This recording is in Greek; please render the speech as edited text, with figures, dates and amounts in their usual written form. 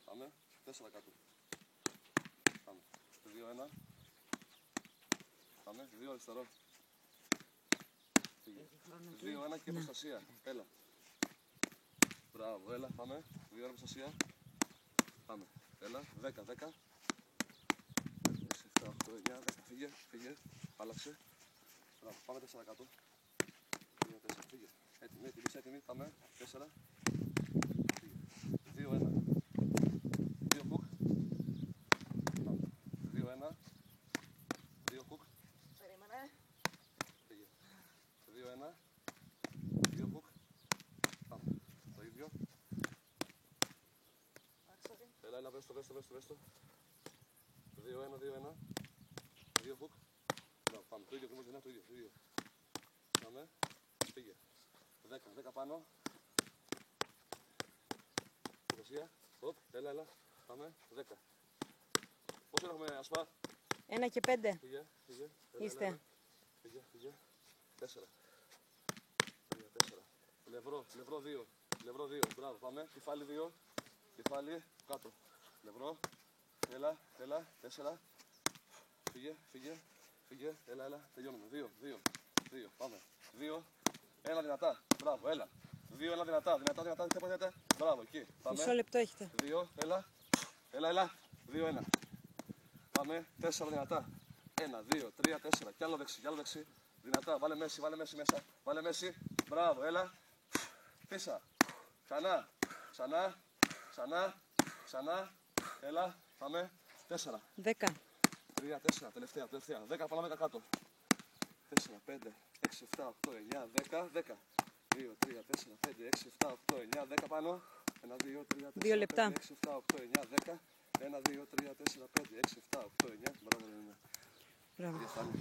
Πάμε. 4 κάτω. Πάμε. 2-1. Πάμε. 2 αριστερό. 2-1 και προστασία. Έλα. Μπράβο, έλα. Πάμε. 2-1 προστασία. Πάμε. Έλα. 10-10. 6, 7, 8, 9, 10. Φύγε. Φύγε. Άλλαξε. Μπράβο. Πάμε 4 κάτω. 2-4. Φύγε. Έτοιμη, έτοιμη, έτοιμη. Πάμε. 4. 2-1. 2 χουκ. Πάμε. 2-1. 2 χουκ. Περίμενε. Φύγε. 2-1. 2 χουκ. Πάμε. Το ίδιο. Έλα, έλα, βρες το. 2-1. 2 χουκ. Πάμε. Το ίδιο, το ίδιο. Πάμε. Πήγε. 10 πάνω. Προστασία. Οπ, έλα. Πάμε. 10. Πόσο έχουμε, Ασπά? 1 και 5. Φύγε. Είστε. Φύγε. 4. 4. Λευρό 2. Μπράβο, πάμε. Κεφάλι 2. Κεφάλι κάτω. Λευρό. Έλα. 4. Φύγε. Έλα. Τελειώνουμε. 2. Πάμε. 2. 1 δυνατά. Μπράβο, έλα. 2-1 δυνατά. Μπράβο, εκεί. Πάμε. Μισό λεπτό έχετε. 2, έλα. 2-1. Πάμε. 4 δυνατά. 1, 2, 3, 4. Κι άλλο δεξί. Δυνατά. Βάλε μέση μέσα. Βάλε μέση. Μπράβο, έλα. Πίσα. Ξανά. Έλα. Πάμε. 4. 10. 3, 4. Τελευταία. 10 πάνω 10 κάτω. 4, 5, 6, 7, 8, 9, 10. 2, 3, 4, 5, 6, 7, 8, 9, 10 πάνω. 1, 2, 3, 4, 2 λεπτά. 5, 6, 7, 8, 9, 10. 1, 2, 3, 4, 5, 6, 7, 8, 9. Μπράβο, Μπράβο.